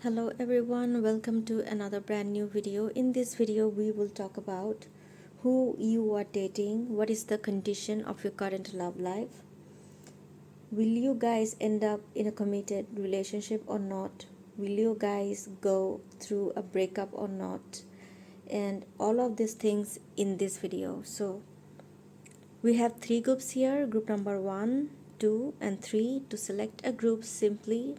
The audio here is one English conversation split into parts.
Hello everyone, welcome to another brand new video. In this video we will talk about who you are dating, what is the condition of your current love life, will you guys end up in a committed relationship or not, will you guys go through a breakup or not, and all of these things in this video. So we have three groups here, group number 1, 2 and 3. To select a group, simply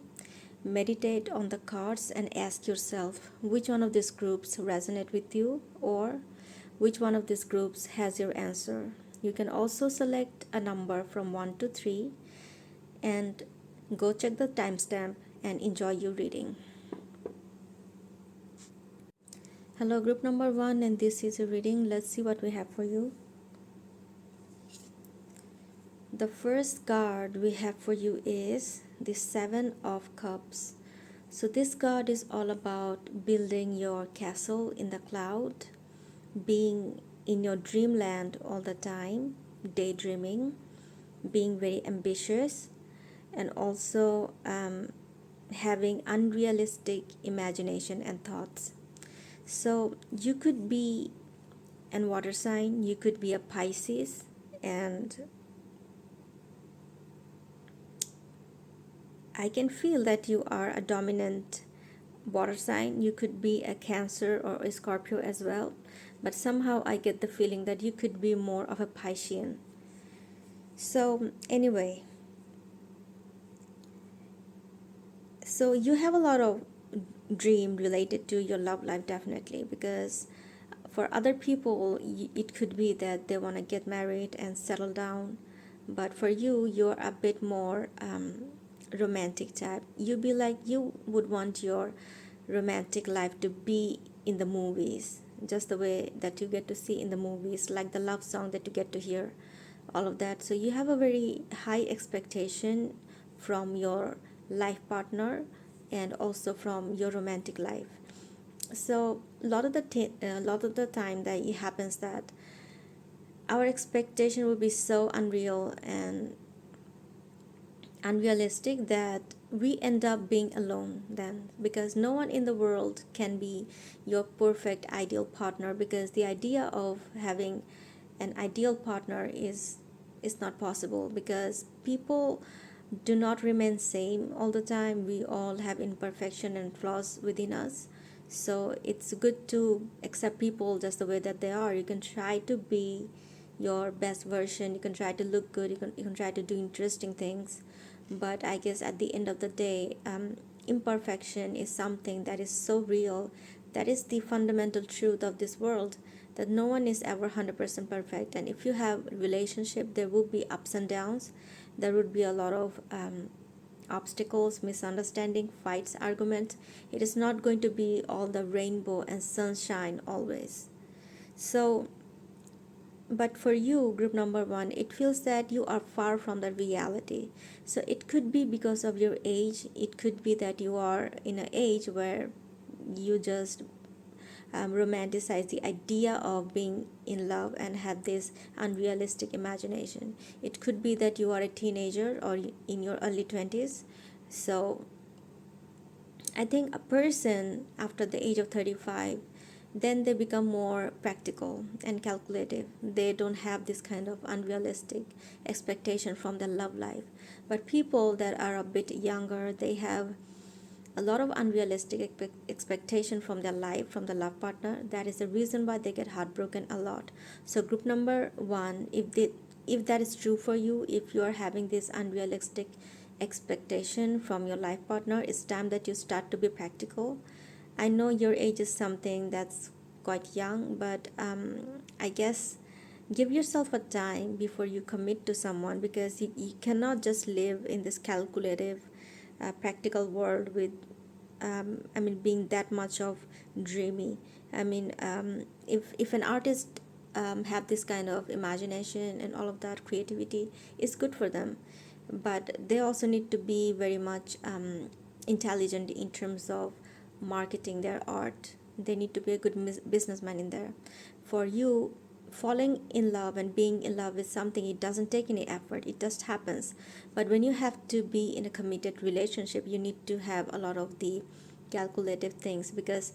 meditate on the cards and ask yourself which one of these groups resonate with you or which one of these groups has your answer. You can also select a number from 1 to 3 and go check the timestamp and enjoy your reading. Hello group number 1, and this is your reading. Let's see what we have for you. The first card we have for you is the 7 of Cups. So this card is all about building your castle in the cloud, being in your dreamland all the time, daydreaming, being very ambitious, and also having unrealistic imagination and thoughts. So you could be a water sign, you could be a Pisces, and I can feel that you are a dominant water sign. You could be a Cancer or a Scorpio as well, but somehow I get the feeling that you could be more of a Piscean. So anyway, so you have a lot of dream related to your love life, definitely, because for other people it could be that they want to get married and settle down, but for you, you're a bit more romantic type. You be like, you would want your romantic life to be in the movies, just the way that you get to see in the movies, like the love song that you get to hear, all of that. So you have a very high expectation from your life partner and also from your romantic life. So a lot of the time that it happens that our expectation will be so unreal and unrealistic that we end up being alone then, because no one in the world can be your perfect ideal partner, because the idea of having an ideal partner is not possible, because people do not remain same all the time. We all have imperfection and flaws within us, so it's good to accept people just the way that they are. You can try to be your best version, you can try to look good, you can try to do interesting things, but I guess at the end of the day, imperfection is something that is so real. That is the fundamental truth of this world, that no one is ever 100% perfect. And if you have a relationship, there will be ups and downs, there would be a lot of obstacles, misunderstanding, fights, arguments. It is not going to be all the rainbow and sunshine always. So but for you, group number 1, it feels that you are far from the reality. So it could be because of your age, it could be that you are in an age where you just romanticize the idea of being in love and have this unrealistic imagination. It could be that you are a teenager or in your early 20s. So I think a person after the age of 35, then they become more practical and calculative. They don't have this kind of unrealistic expectation from their love life. But people that are a bit younger, they have a lot of unrealistic expectation from their life, from the love partner. That is the reason why they get heartbroken a lot. So group number 1, if that is true for you, if you are having this unrealistic expectation from your life partner, it's time that you start to be practical. I know your age is something that's quite young, but I guess give yourself a time before you commit to someone, because you cannot just live in this calculative, practical world with, being that much of dreamy. If an artist have this kind of imagination and all of that creativity, is good for them, but they also need to be very much intelligent in terms of marketing their art. They need to be a good businessman in there. For you, falling in love and being in love is something, it doesn't take any effort, it just happens. But when you have to be in a committed relationship, you need to have a lot of the calculative things, because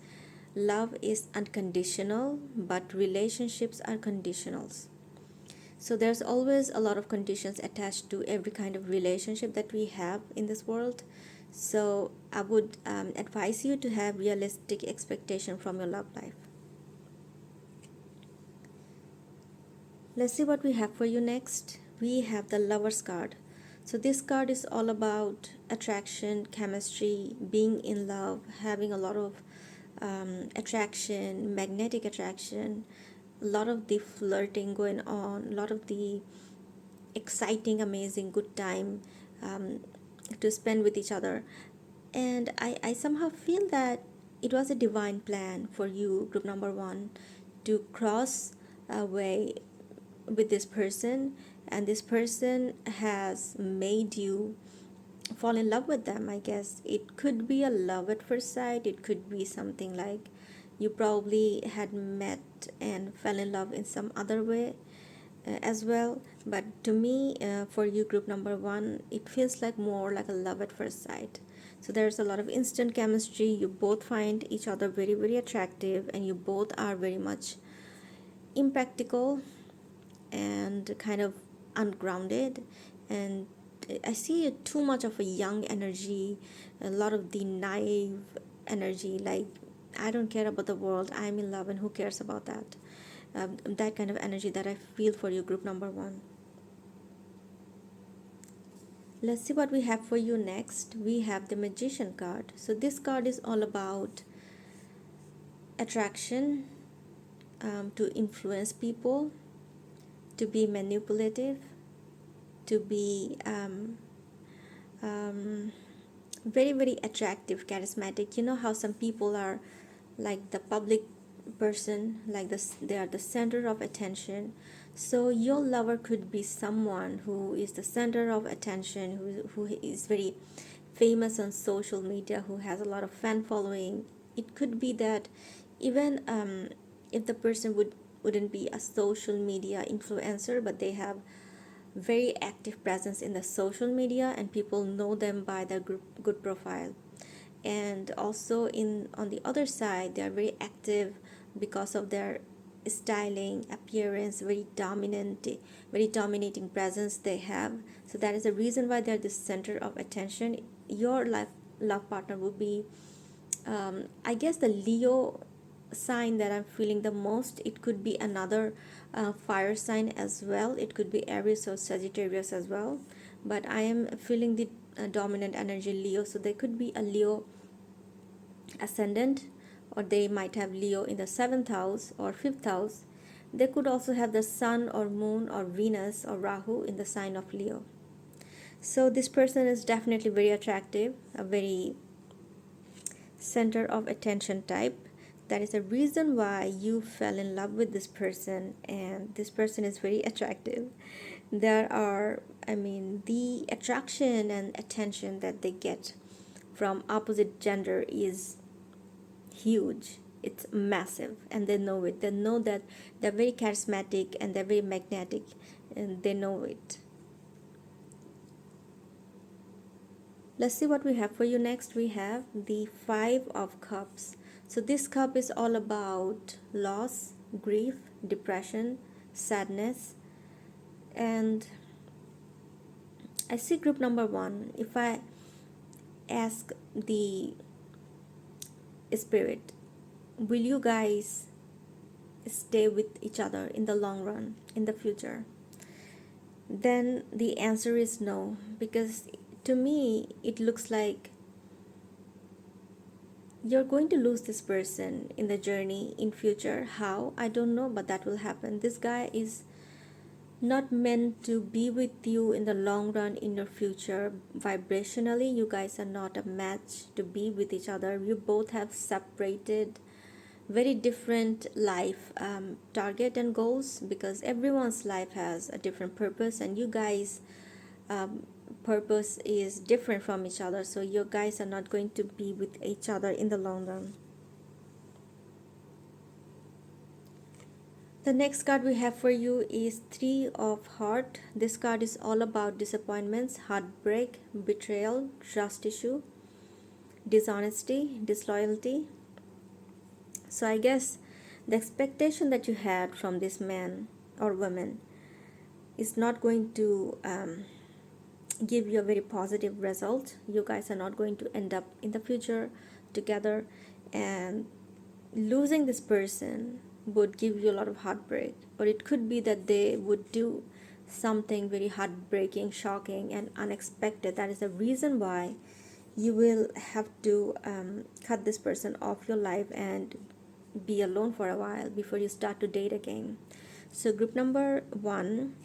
love is unconditional, but relationships are conditionals. So there's always a lot of conditions attached to every kind of relationship that we have in this world. So I would advise you to have realistic expectation from your love life. Let's see what we have for you next. We have the Lover's card. So this card is all about attraction, chemistry, being in love, having a lot of attraction, magnetic attraction, a lot of the flirting going on, a lot of the exciting, amazing, good time um, to spend with each other. And I somehow feel that it was a divine plan for you, group number one, to cross a way with this person, and this person has made you fall in love with them. I guess it could be a love at first sight, it could be something like you probably had met and fell in love in some other way as well. But to me, for you, group number one, it feels like more like a love at first sight. So there's a lot of instant chemistry, you both find each other very, very attractive, and you both are very much impractical and kind of ungrounded. And I see too much of a young energy, a lot of the naive energy, like I don't care about the world, I'm in love, and who cares about that. That kind of energy that I feel for you, group number one. Let's see what we have for you next. We have the Magician card. So this card is all about attraction, to influence people, to be manipulative, to be um, very, very attractive, charismatic. You know how some people are like the public person, like this, they are the center of attention. So your lover could be someone who is the center of attention, who is very famous on social media, who has a lot of fan following. It could be that even if the person wouldn't be a social media influencer, but they have very active presence in the social media, and people know them by their good profile. And also in on the other side, they are very active because of their styling, appearance, very dominating presence they have. So that is the reason why they're the center of attention. Your love partner would be, I guess, the Leo sign that I'm feeling the most. It could be another fire sign as well. It could be Aries or Sagittarius as well. But I am feeling the dominant energy Leo. So there could be a Leo ascendant, or they might have Leo in the 7th house or 5th house. They could also have the Sun or Moon or Venus or Rahu in the sign of Leo. So this person is definitely very attractive, a very center of attention type. That is the reason why you fell in love with this person, and this person is very attractive. There are, I mean, the attraction and attention that they get from opposite gender is huge. It's massive, and they know it. They know that they're very charismatic and they're very magnetic, and they know it. Let's see what we have for you next. We have the Five of Cups. So this cup is all about loss, grief, depression, sadness. And I see group number one. If I ask the spirit, will you guys stay with each other in the long run, in the future? Then the answer is no, because to me it looks like you're going to lose this person in the journey in future. How, I don't know, but that will happen. This guy is not meant to be with you in the long run in your future. Vibrationally, you guys are not a match to be with each other. You both have separated, very different life target and goals, because everyone's life has a different purpose, and you guys purpose is different from each other. So you guys are not going to be with each other in the long run. The next card we have for you is Three of Heart. This card is all about disappointments, heartbreak, betrayal, trust issue. dishonesty, disloyalty. So I guess the expectation that you had from this man or woman is not going to give you a very positive result. You guys are not going to end up in the future together, and losing this person would give you a lot of heartbreak, or it could be that they would do something very heartbreaking, shocking, and unexpected. That is the reason why you will have to cut this person off your life and be alone for a while before you start to date again. So group number one,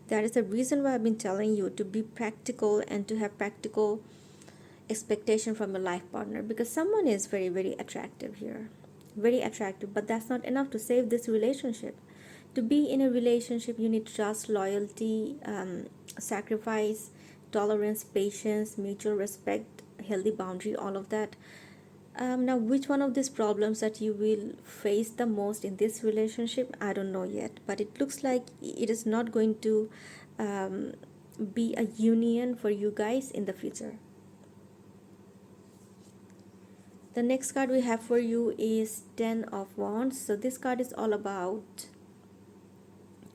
that is the reason why I've been telling you to be practical and to have practical expectation from your life partner, because someone is very, very attractive here. Very attractive, but that's not enough to save this relationship. To be in a relationship, you need trust, loyalty, sacrifice, tolerance, patience, mutual respect, healthy boundary, all of that. Now, which one of these problems that you will face the most in this relationship, I don't know yet, but it looks like it is not going to um, be a union for you guys in the future. The next card we have for you is Ten of Wands. So this card is all about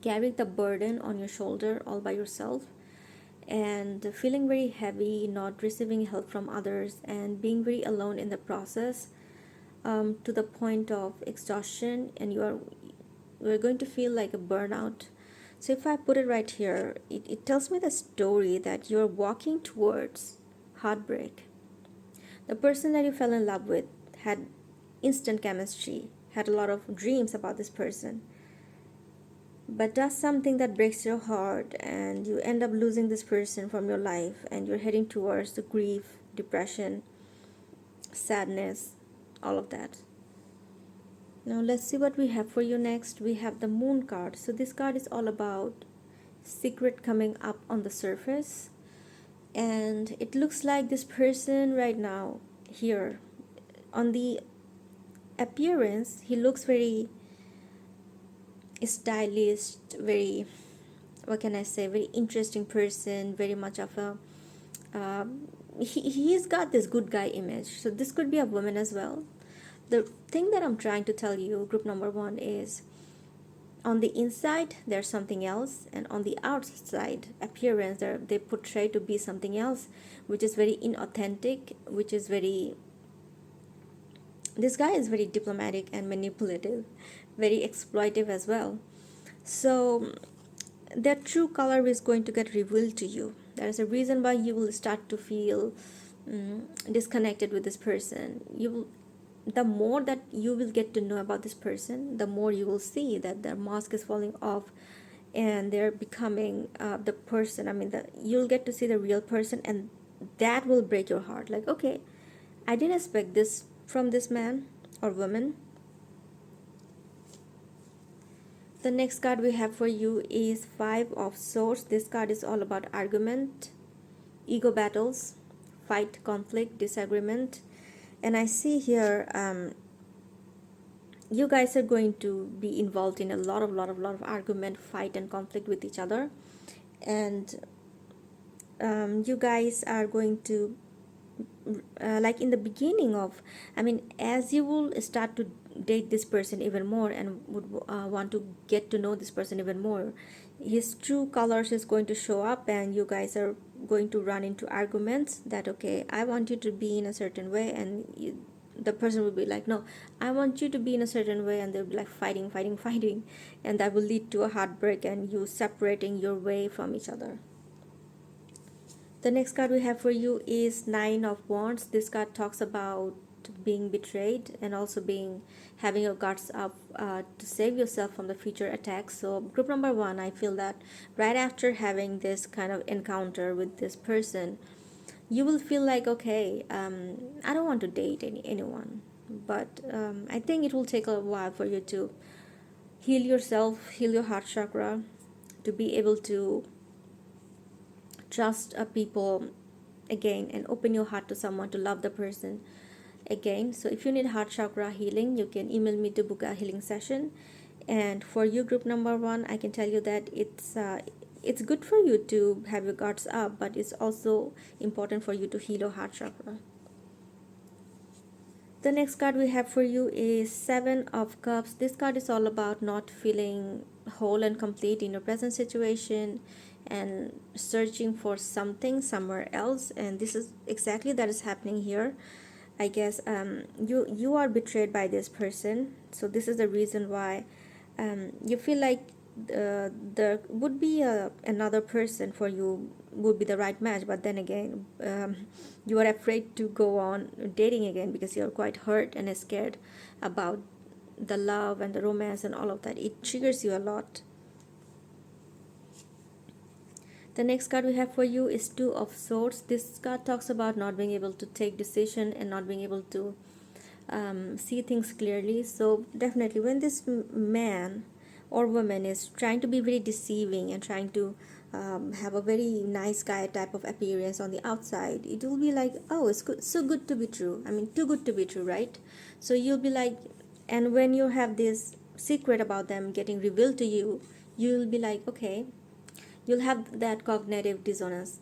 carrying the burden on your shoulder all by yourself and feeling very heavy, not receiving help from others, and being very alone in the process, to the point of exhaustion, and you're going to feel like a burnout. So if I put it right here, it tells me the story that you're walking towards heartbreak. The person that you fell in love with had instant chemistry, had a lot of dreams about this person, but does something that breaks your heart, and you end up losing this person from your life, and you're heading towards the grief, depression, sadness, all of that. Now let's see what we have for you next. We have the Moon card. So this card is all about secret coming up on the surface, and it looks like this person right now here, on the appearance, he looks very stylish, very, what can I say, very interesting person, very much of a he's got this good guy image. So this could be a woman as well. The thing that I'm trying to tell you, group number one, is on the inside there's something else, and on the outside appearance they portray to be something else, which is very inauthentic, which is very, this guy is very diplomatic and manipulative, very exploitive as well. So their true color is going to get revealed to you. There is a reason why you will start to feel disconnected with this person. You will, the more that you will get to know about this person, the more you will see that their mask is falling off, and they're becoming the person. I mean, you'll get to see the real person, and that will break your heart. Like, okay, I didn't expect this from this man or woman. The next card we have for you is Five of Swords. This card is all about argument, ego battles, fight, conflict, disagreement. And I see here you guys are going to be involved in a lot of argument, fight, and conflict with each other. And you guys are going to, like in the beginning of, I mean, as you will start to date this person even more and would want to get to know this person even more, his true colors is going to show up, and you guys are going to run into arguments that, okay, I want you to be in a certain way, and the person will be like, no, I want you to be in a certain way, and they'll be like fighting, and that will lead to a heartbreak and you separating your way from each other. The next card we have for you is Nine of Wands. This card talks about being betrayed and also having your guards up to save yourself from the future attacks. So group number one, I feel that right after having this kind of encounter with this person, you will feel like, okay, I don't want to date anyone, but I think it will take a while for you to heal yourself, heal your heart chakra, to be able to trust people again and open your heart to someone, to love the person again. So if you need heart chakra healing, you can email me to book a healing session. And for you, group number one, I can tell you that it's good for you to have your guards up, but it's also important for you to heal your heart chakra. The next card we have for you is Seven of Cups. This card is all about not feeling whole and complete in your present situation and searching for something somewhere else. And this is exactly that is happening here. I guess you are betrayed by this person. So this is the reason why you feel like there would be another person for you, would be the right match, but then again you are afraid to go on dating again because you're quite hurt and scared about the love and the romance and all of that. It triggers you a lot. The next card we have for you is Two of Swords. This card talks about not being able to take decision and not being able to see things clearly. So definitely when this man or woman is trying to be very deceiving and trying to have a very nice guy type of appearance on the outside, it will be like, oh, it's good, so good to be true. I mean, too good to be true, right? So you'll be like, and when you have this secret about them getting revealed to you, you'll be like, okay, you'll have that cognitive dissonance,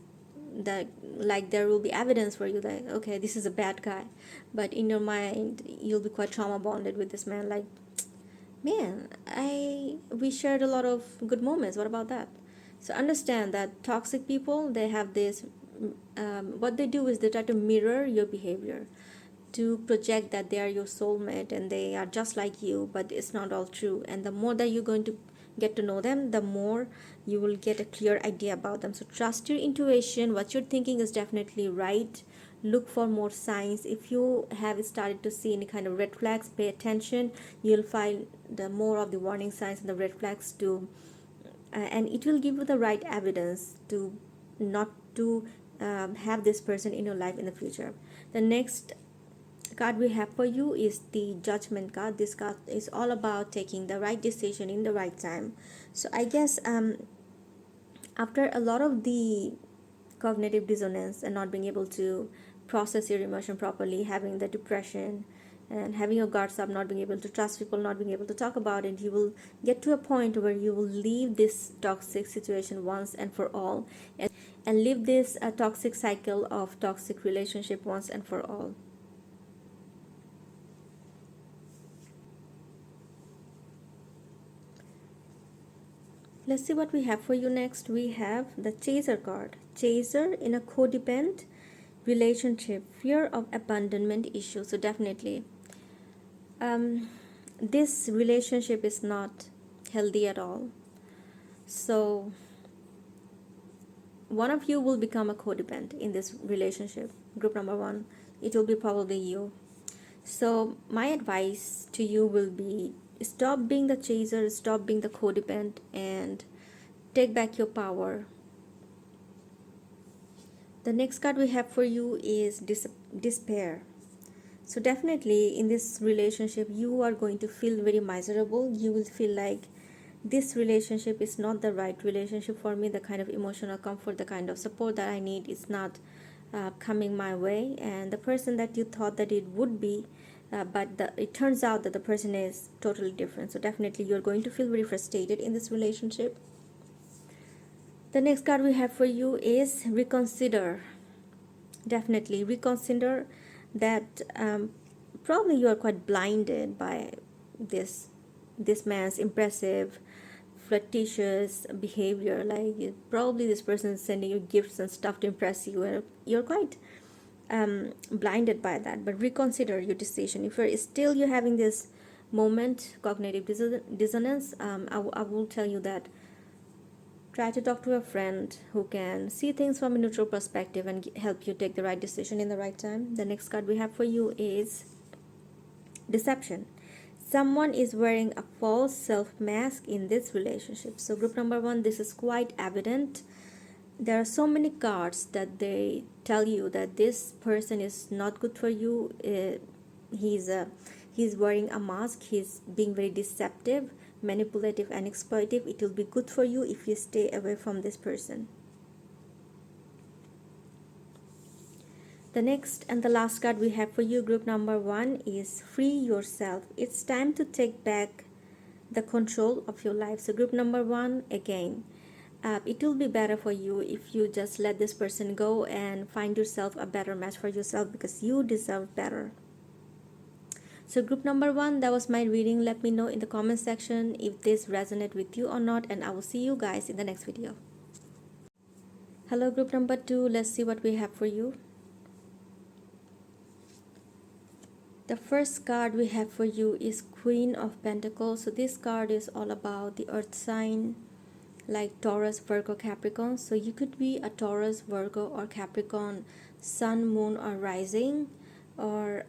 that like there will be evidence for you that okay, this is a bad guy, but in your mind you'll be quite trauma bonded with this man, like, man, I we shared a lot of good moments, what about that? So understand that toxic people, they have this what they do is they try to mirror your behavior to project that they are your soulmate and they are just like you, but it's not all true. And the more that you're going to get to know them, the more you will get a clear idea about them. So trust your intuition. What you're thinking is definitely right. Look for more signs. If you have started to see any kind of red flags, pay attention. You'll find the more of the warning signs and the red flags too, and it will give you the right evidence to not to have this person in your life in the future. The next card we have for you is the Judgment card. This card is all about taking the right decision in the right time. So I guess after a lot of the cognitive dissonance and not being able to process your emotion properly, having the depression and having your guards up, not being able to trust people, not being able to talk about it, you will get to a point where you will leave this toxic situation once and for all, and leave this toxic cycle of toxic relationship once and for all. Let's see what we have for you next. We have the Chaser card. Chaser in a codependent relationship, fear of abandonment issue. So definitely, this relationship is not healthy at all. So one of you will become a codependent in this relationship. Group number one, it will be probably you. So my advice to you will be, stop being the chaser, stop being the codependent, and take back your power. The next card we have for you is despair. So definitely in this relationship you are going to feel very miserable. You will feel like this relationship is not the right relationship for me. The kind of emotional comfort, the kind of support that I need is not coming my way, and the person that you thought that it would be, it turns out that the person is totally different. So definitely you're going to feel very frustrated in this relationship. The next card we have for you is reconsider. Definitely reconsider that probably you are quite blinded by this man's impressive flirtatious behavior. Like probably this person is sending you gifts and stuff to impress you, and you're quite blinded by that. But reconsider your decision. If you're having this moment cognitive dissonance, I will tell you that try to talk to a friend who can see things from a neutral perspective and help you take the right decision in the right time. The next card we have for you is deception. Someone is wearing a false self mask in this relationship. So group number one, this is quite evident. There are so many cards that they tell you that this person is not good for you. He's wearing a mask. He's being very deceptive, manipulative, and exploitive. It will be good for you if you stay away from this person. The next and the last card we have for you, group number one, is free yourself. It's time to take back the control of your life. So group number one, again, it will be better for you if you just let this person go and find yourself a better match for yourself, because you deserve better. So group number one, that was my reading. Let me know in the comment section if this resonated with you or not, and I will see you guys in the next video. Hello group number two, let's see what we have for you. The first card we have for you is Queen of Pentacles. So this card is all about the earth sign, like Taurus, Virgo, Capricorn. So you could be a Taurus, Virgo, or Capricorn, sun, moon, or rising. Or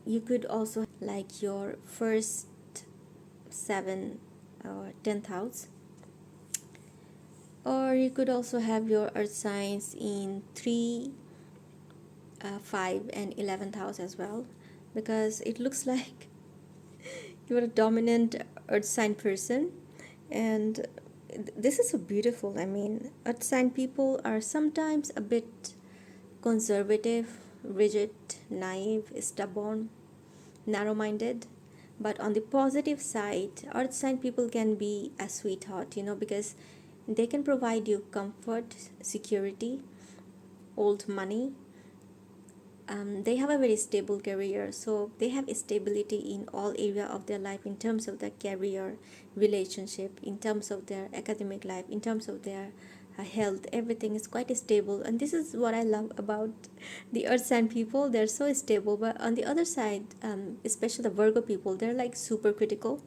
you could also like your first 7 or 10th house. Or you could also have your earth signs in 3, 5, and 11th house as well, because it looks like you're a dominant earth sign person. And this is so beautiful. I mean, earth sign people are sometimes a bit conservative, rigid, naive, stubborn, narrow-minded. But on the positive side, earth sign people can be a sweetheart, because they can provide you comfort, security, old money. They have a very stable career, so they have stability in all area of their life, in terms of their career, relationship, in terms of their academic life, in terms of their health. Everything is quite stable, and this is what I love about the earth sign people. They're so stable. But on the other side, especially the Virgo people, they're like super critical.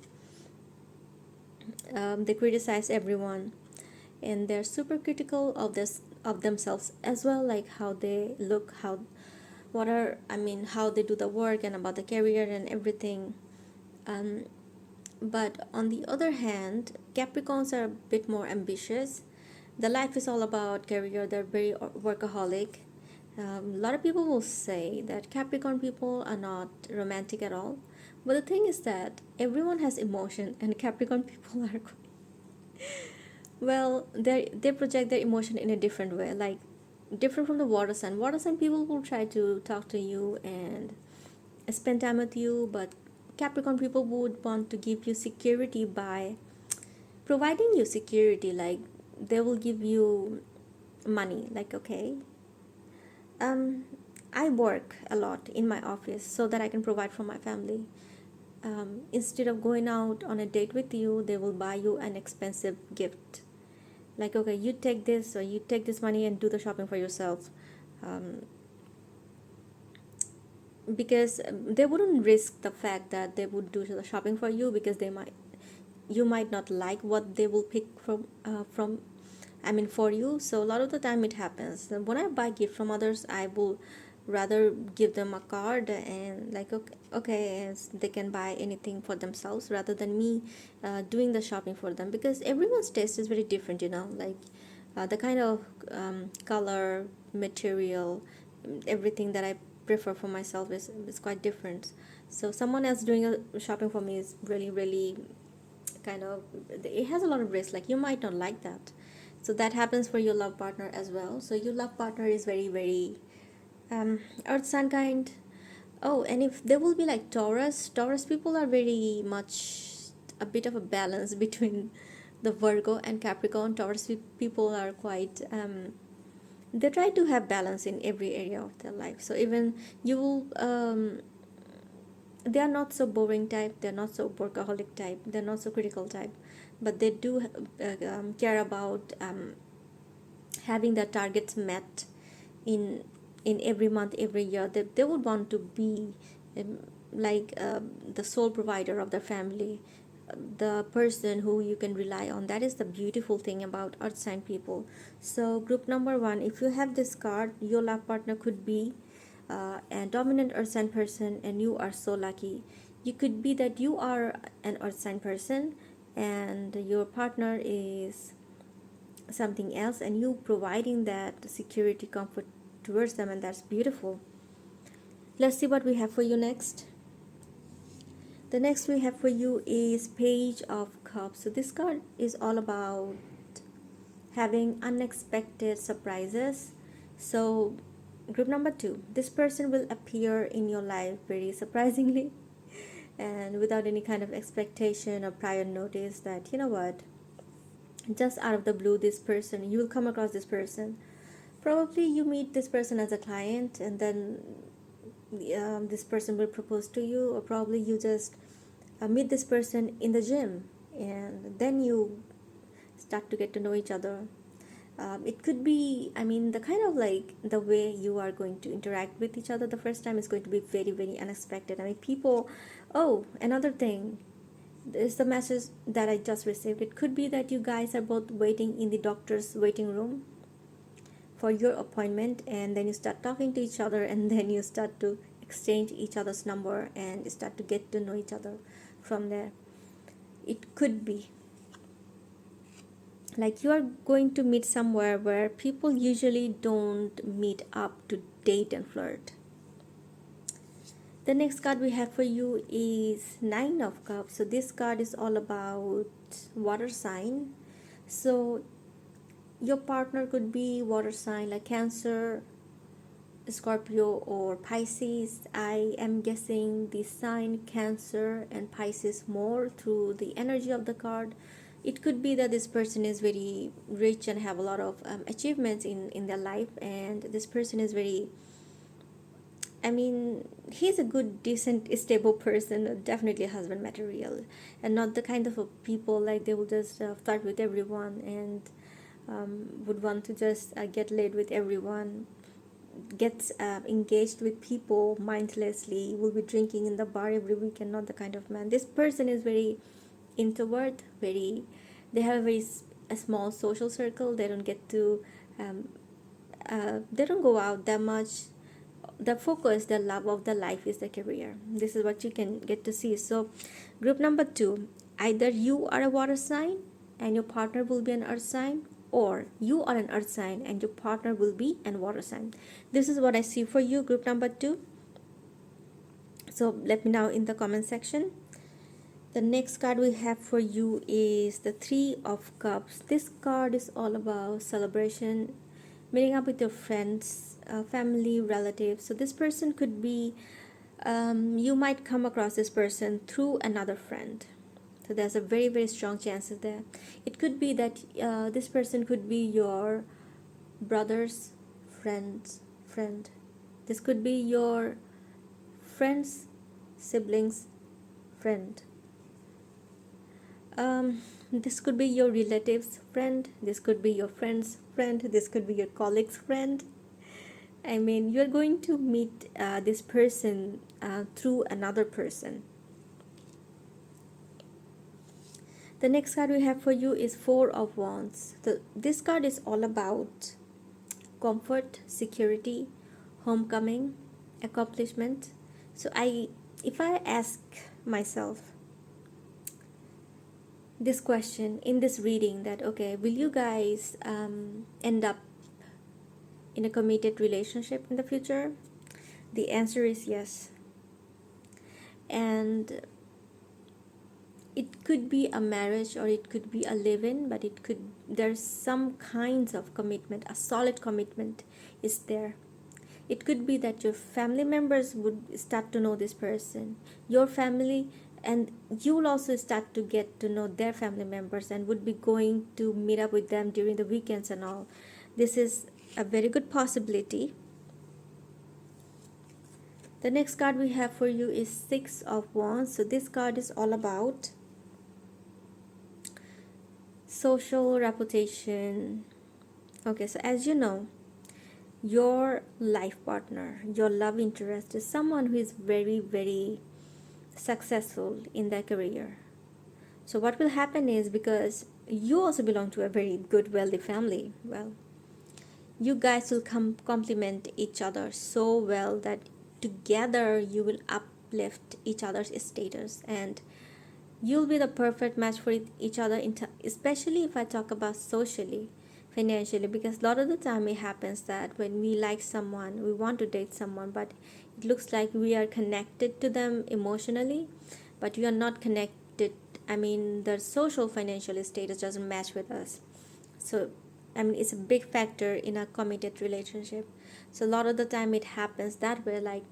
They criticize everyone, and they're super critical of this, of themselves as well, like how they look, how they do the work, and about the career and everything. But on the other hand, Capricorns are a bit more ambitious. The life is all about career. They're very workaholic. A lot of people will say that Capricorn people are not romantic at all, but the thing is that everyone has emotion, and Capricorn people are well, they project their emotion in a different way, like different from the water sign. Water sign people will try to talk to you and spend time with you, but Capricorn people would want to give you security by providing you security. Like they will give you money, like, okay, um I work a lot in my office so that I can provide for my family. Instead of going out on a date with you, they will buy you an expensive gift, like, okay, you take this, or you take this money and do the shopping for yourself. um, because they wouldn't risk the fact that they would do the shopping for you, because you might not like what they will pick from for you. So a lot of the time it happens. And when I buy gift from others, I will rather give them a card, and like, okay, they can buy anything for themselves, rather than me doing the shopping for them, because everyone's taste is very different, like the kind of color, material, everything that I prefer for myself is quite different. So someone else doing a shopping for me is really, really kind of, it has a lot of risk, like you might not like that. So that happens for your love partner as well. So your love partner is very, very earth sign kind. Oh, and if there will be like Taurus people are very much a bit of a balance between the Virgo and Capricorn. Taurus people are quite they try to have balance in every area of their life. So even you will they are not so boring type, they're not so workaholic type, they're not so critical type, but they do care about having their targets met in every month, every year. They would want to be um, like the sole provider of the family, the person who you can rely on. That is the beautiful thing about earth sign people. So group number one, if you have this card, your love partner could be a dominant earth sign person, and you are so lucky. You could be that you are an earth sign person, and your partner is something else, and you providing that security, comfort towards them, and that's beautiful. Let's see what we have for you next. The next we have for you is Page of Cups. So this card is all about having unexpected surprises. So group number two, this person will appear in your life very surprisingly and without any kind of expectation or prior notice, that you know what, just out of the blue, this person, you will come across this person. Probably you meet this person as a client, and then this person will propose to you, or probably you just meet this person in the gym, and then you start to get to know each other. It could be, I mean, the kind of like the way you are going to interact with each other the first time is going to be very, very unexpected. I mean, people, oh, another thing is the message that I just received. It could be that you guys are both waiting in the doctor's waiting room for your appointment, and then you start talking to each other, and then you start to exchange each other's number and start to get to know each other from there. It could be like you are going to meet somewhere where people usually don't meet up to date and flirt. The next card we have for you is Nine of Cups. So this card is all about water sign. So your partner could be water sign like Cancer, Scorpio, or Pisces. I am guessing the sign Cancer and Pisces more through the energy of the card. It could be that this person is very rich and have a lot of achievements in their life, and this person is very, I mean, he's a good, decent, stable person, definitely husband material, and not the kind of a people like they will just flirt with everyone and would want to just get laid with everyone, gets engaged with people mindlessly, will be drinking in the bar every weekend. Not the kind of man. This person is very introvert, very, they have a very a small social circle. They don't get to um, they don't go out that much. The focus, the love of the life is the career. This is what you can get to see. So group number 2, either you are a water sign and your partner will be an earth sign, or you are an earth sign and your partner will be an water sign. This is what I see for you, group number 2. So let me know in the comment section. The next card we have for you is the Three of Cups. This card is all about celebration, meeting up with your friends, family, relatives. So this person could be, you might come across this person through another friend. So there's a very, very strong chances there. It could be that this person could be your brother's friend. This could be your friend's siblings friend. This could be your relative's friend. This could be your friend's friend. This could be your colleague's friend. I mean, you're going to meet this person through another person. The next card we have for you is Four of Wands. This card is all about comfort, security, homecoming, accomplishment. So if I ask myself this question in this reading, that okay, will you guys end up in a committed relationship in the future? The answer is yes. And it could be a marriage or it could be a live-in, but there's some kinds of commitment, a solid commitment is there. It could be that your family members would start to know this person, your family, and you will also start to get to know their family members and would be going to meet up with them during the weekends and all. This is a very good possibility. The next card we have for you is Six of Wands. So this card is all about social reputation. Okay, so as you know, your life partner, your love interest is someone who is very, very successful in their career. So what will happen is, because you also belong to a very good, wealthy family, well, you guys will complement each other so well that together you will uplift each other's status, and you'll be the perfect match for each other, especially if I talk about socially, financially, because a lot of the time it happens that when we like someone, we want to date someone, but it looks like we are connected to them emotionally, but we are not connected. I mean, their social financial status doesn't match with us. So I mean, it's a big factor in a committed relationship. So a lot of the time it happens that way, like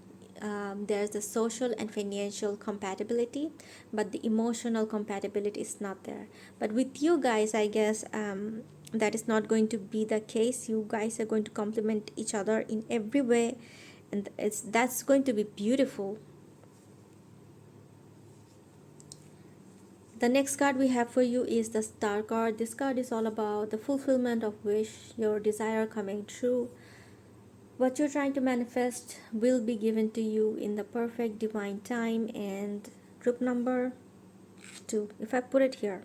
there's the social and financial compatibility, but the emotional compatibility is not there. But with you guys, I guess that is not going to be the case. You guys are going to complement each other in every way, and that's going to be beautiful. The next card we have for you is the Star card. This card is all about the fulfillment of wish, your desire coming true. What you're trying to manifest will be given to you in the perfect divine time. And group number 2, if I put it here,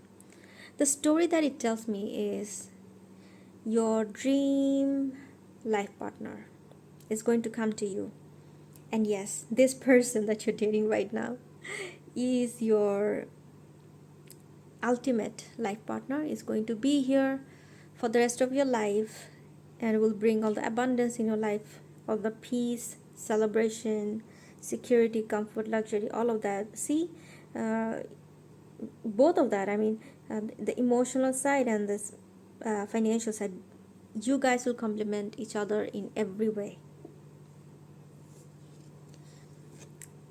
the story that it tells me is your dream life partner is going to come to you. And yes, this person that you're dating right now is your ultimate life partner, is going to be here for the rest of your life and will bring all the abundance in your life, all the peace, celebration, security, comfort, luxury, all of that. See, uh, both of that, I mean, the emotional side and this financial side, you guys will complement each other in every way.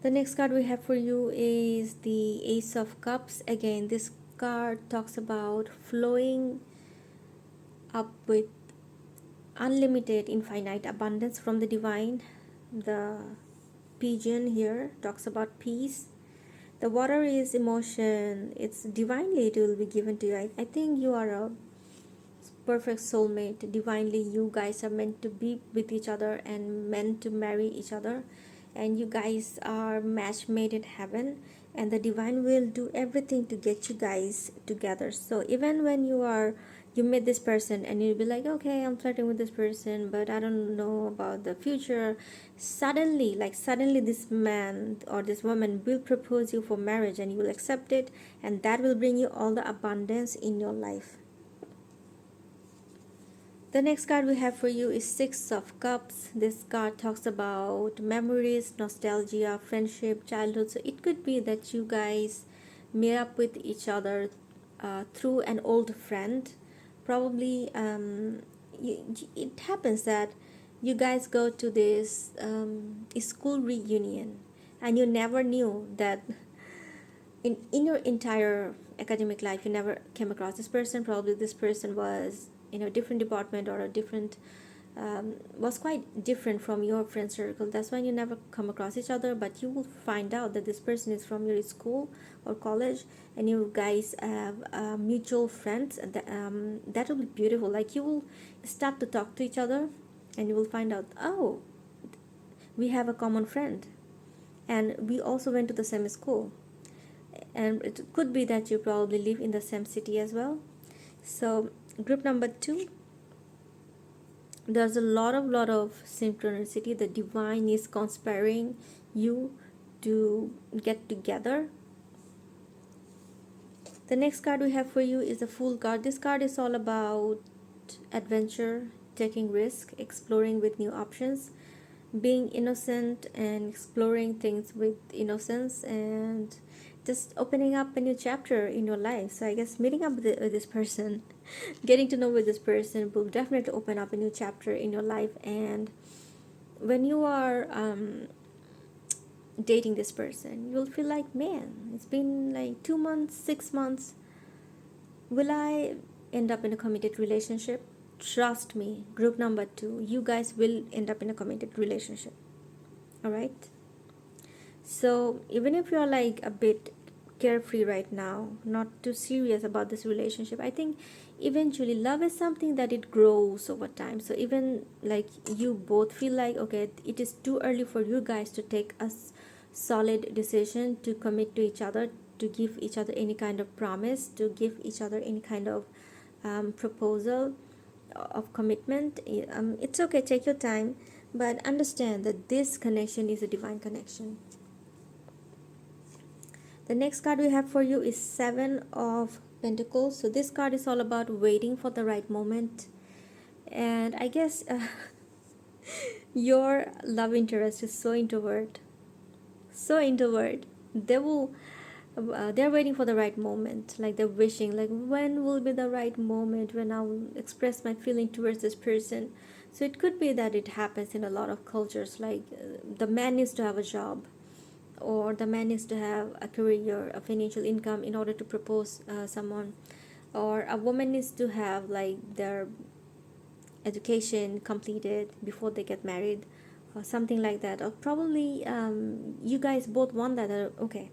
The next card we have for you is the Ace of Cups. Again, this card talks about flowing up with unlimited, infinite abundance from the divine. The pigeon here talks about peace. The water is emotion. It's divinely, it will be given to you. I think you are a perfect soulmate. Divinely, you guys are meant to be with each other and meant to marry each other, and you guys are match made in heaven, and the divine will do everything to get you guys together. So even when you meet this person and you'll be like, okay, I'm flirting with this person, but I don't know about the future. Suddenly this man or this woman will propose you for marriage and you will accept it, and that will bring you all the abundance in your life. The next card we have for you is Six of Cups. This card talks about memories, nostalgia, friendship, childhood. So it could be that you guys meet up with each other through an old friend. Probably it happens that you guys go to this school reunion and you never knew that in your entire academic life you never came across this person. Probably this person was in a different department or a different was quite different from your friend circle. That's why you never come across each other, but you will find out that this person is from your school or college, and you guys have mutual friends. That will be beautiful. Like you will start to talk to each other and you will find out, oh, we have a common friend and we also went to the same school, and it could be that you probably live in the same city as well. So group number 2, there's a lot of synchronicity. The divine is conspiring you to get together. The next card we have for you is the Fool card. This card is all about adventure, taking risk, exploring with new options, being innocent and exploring things with innocence, and just opening up a new chapter in your life. So I guess meeting up with this person, getting to know with this person will definitely open up a new chapter in your life. And when you are dating this person, you'll feel like, man, it's been like 2 months, 6 months. Will I end up in a committed relationship? Trust me, group number 2, you guys will end up in a committed relationship. All right. So even if you're like a bit carefree right now, not too serious about this relationship, I think eventually love is something that it grows over time. So even like you both feel like, okay, it is too early for you guys to take a solid decision to commit to each other, to give each other any kind of promise, to give each other any kind of proposal of commitment. It's okay, take your time, but understand that this connection is a divine connection. The next card we have for you is Seven of Pentacles. So this card is all about waiting for the right moment. And I guess your love interest is so introvert. So introvert. They're waiting for the right moment. Like they're wishing, like when will be the right moment when I will express my feeling towards this person. So it could be that it happens in a lot of cultures. Like the man needs to have a job, or the man needs to have a career, a financial income in order to propose someone, or a woman needs to have like their education completed before they get married, or something like that, or probably you guys both want that. Okay,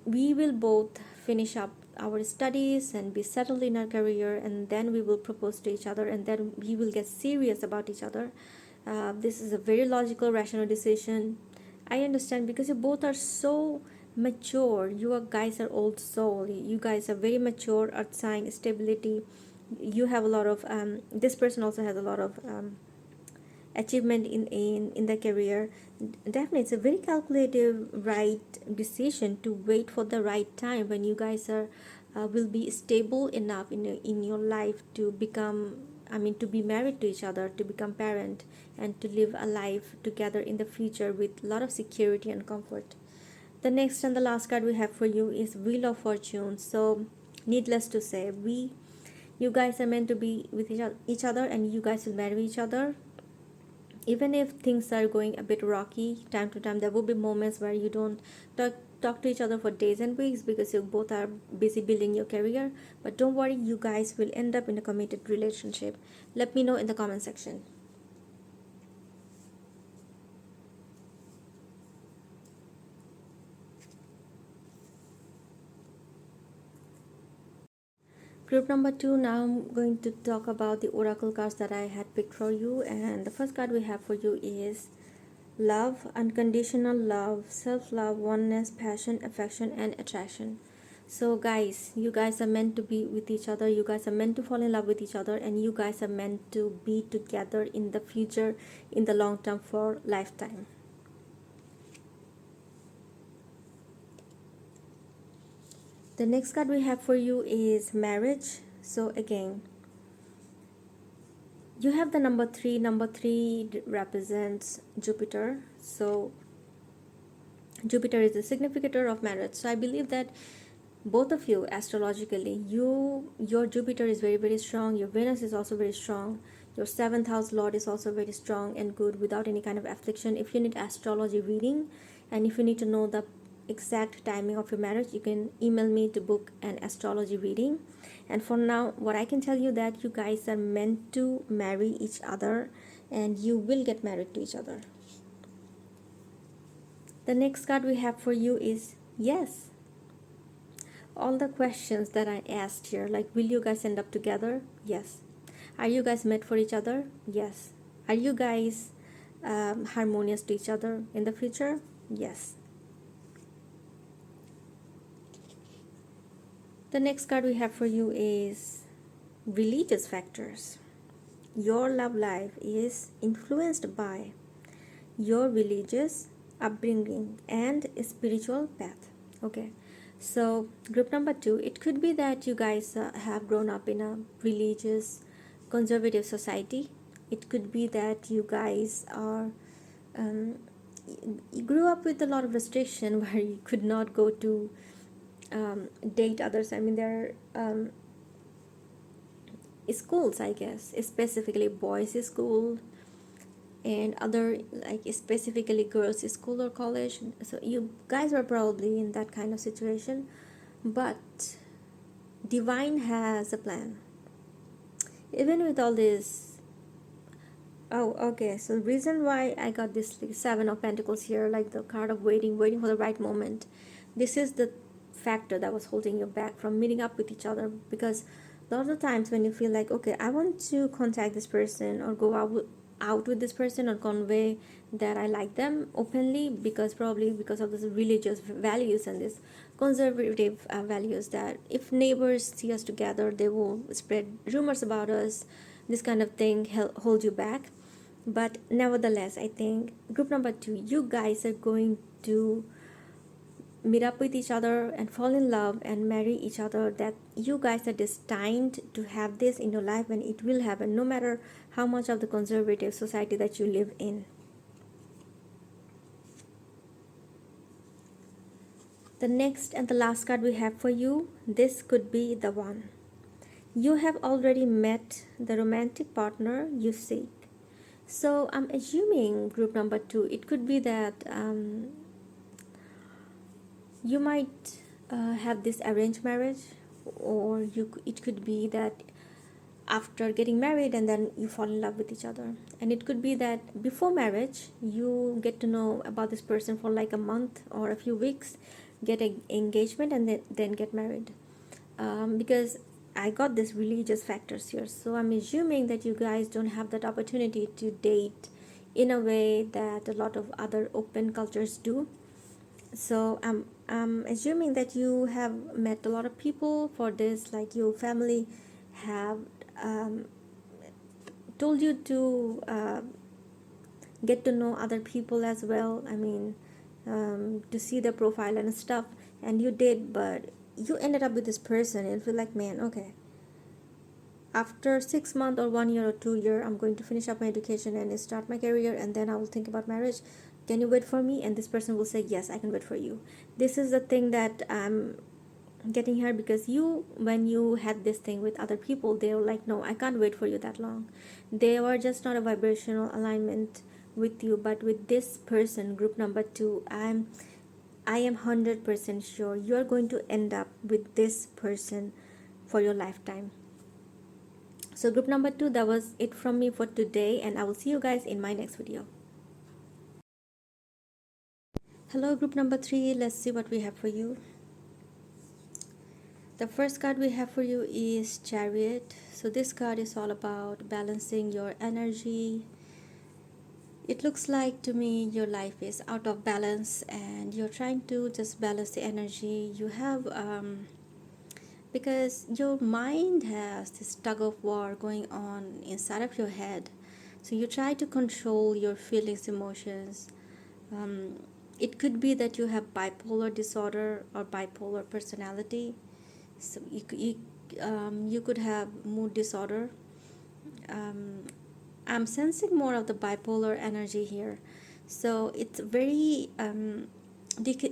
we will both finish up our studies and be settled in our career, and then we will propose to each other, and then we will get serious about each other. This is a very logical, rational decision. I understand because you both are so mature. You are guys are old soul. You guys are very mature, earth sign, stability. You have a lot of this person also has a lot of achievement in the career. Definitely it's a very calculative right decision to wait for the right time when you guys are will be stable enough in your life to become, I mean, to be married to each other, to become parent, and to live a life together in the future with a lot of security and comfort. The next and the last card we have for you is Wheel of Fortune. So needless to say, we you guys are meant to be with each other, and you guys will marry each other. Even if things are going a bit rocky time to time, there will be moments where you don't talk to each other for days and weeks because you both are busy building your career. But don't worry, you guys will end up in a committed relationship. Let me know in the comment section. Group number 2, now I'm going to talk about the oracle cards that I had picked for you, and the first card we have for you is love, unconditional love, self-love, oneness, passion, affection, and attraction. So guys, you guys are meant to be with each other, you guys are meant to fall in love with each other, and you guys are meant to be together in the future, in the long term, for lifetime. The next card we have for you is marriage. So again, you have the number 3. Number 3 represents Jupiter. So Jupiter is the significator of marriage. So I believe that both of you astrologically, your Jupiter is very, very strong. Your Venus is also very strong. Your 7th house lord is also very strong and good without any kind of affliction. If you need astrology reading, and if you need to know the exact timing of your marriage, you can email me to book an astrology reading. And for now, what I can tell you that you guys are meant to marry each other, and you will get married to each other. The next card we have for you is yes. All the questions that I asked here, like, will you guys end up together? Yes. Are you guys meant for each other? Yes. Are you guys harmonious to each other in the future? Yes. The next card we have for you is religious factors. Your love life is influenced by your religious upbringing and spiritual path. Okay, so group number 2, it could be that you guys have grown up in a religious conservative society. It could be that you guys are you grew up with a lot of restriction where you could not go to date others. I mean, there are schools, I guess, specifically boys school and other, like, specifically girls school or college. So you guys were probably in that kind of situation, but divine has a plan even with all this. Oh, okay, so the reason why I got this, like, 7 of Pentacles here, like the card of waiting for the right moment. This is the factor that was holding you back from meeting up with each other, because a lot of the times when you feel like, okay, I want to contact this person or go out with this person or convey that I like them openly, because probably because of this religious values and this conservative values, that if neighbors see us together, they will spread rumors about us. This kind of thing hold you back. But nevertheless, I think group number 2, you guys are going to meet up with each other and fall in love and marry each other. That you guys are destined to have this in your life, and it will happen no matter how much of the conservative society that you live in. The next and the last card we have for you, this could be the one. You have already met the romantic partner you seek. So I'm assuming group number 2, it could be that you might have this arranged marriage, or it could be that after getting married, and then you fall in love with each other. And it could be that before marriage you get to know about this person for like a month or a few weeks, get an engagement, and then get married. Because I got this religious factors here, so I'm assuming that you guys don't have that opportunity to date in a way that a lot of other open cultures do. So I'm assuming that you have met a lot of people for this, like your family have um, told you to get to know other people as well. I mean, to see their profile and stuff, and you did, but you ended up with this person and feel like, man, okay, after 6 months or 1 year or 2 year, I'm going to finish up my education and start my career, and then I will think about marriage. Can you wait for me? And this person will say, yes, I can wait for you. This is the thing that I'm getting here, because you, when you had this thing with other people, they were like, no, I can't wait for you that long. They were just not a vibrational alignment with you. But with this person, group number 2, I am 100% sure you're going to end up with this person for your lifetime. So group number 2, that was it from me for today, and I will see you guys in my next video. Hello group number 3, let's see what we have for you. The first card we have for you is Chariot. So this card is all about balancing your energy. It looks like to me your life is out of balance and you're trying to just balance the energy you have, because your mind has this tug of war going on inside of your head. So you try to control your feelings, emotions. um, it could be that you have bipolar disorder or bipolar personality. So you could have mood disorder. um, I'm sensing more of the bipolar energy here. So it's very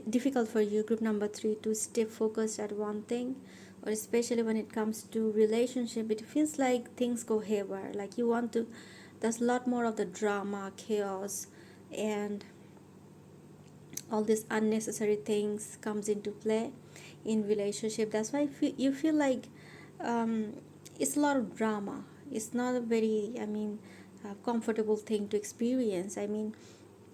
difficult for you, group number 3, to stay focused at one thing, or especially when it comes to relationship. It feels like things go haywire, like you want to, there's a lot more of the drama, chaos, and all these unnecessary things comes into play in relationship. That's why you feel like um, it's a lot of drama. It's not a very, I mean, comfortable thing to experience. I mean,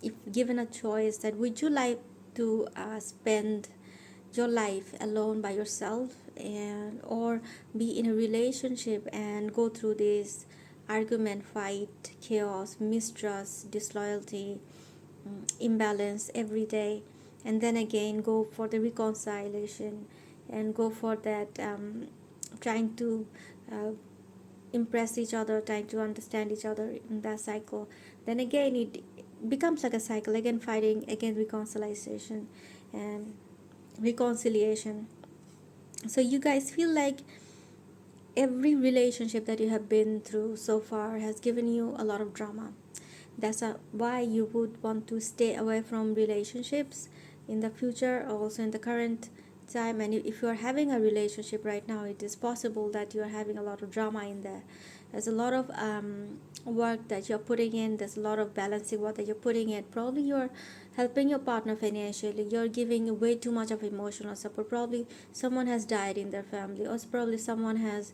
if given a choice, that would you like to spend your life alone by yourself, and or be in a relationship and go through this argument, fight, chaos, mistrust, disloyalty, imbalance every day, and then again go for the reconciliation and go for that, trying to uh, impress each other, trying to understand each other in that cycle. Then again it becomes like a cycle, again fighting, again reconciliation and reconciliation. So you guys feel like every relationship that you have been through so far has given you a lot of drama. That's why you would want to stay away from relationships in the future, also in the current time. And if you are having a relationship right now, it is possible that you are having a lot of drama in there. There's a lot of work that you're putting in, there's a lot of balancing work that you're putting in. Probably you're helping your partner financially, you're giving way too much of emotional support. Probably someone has died in their family, or probably someone has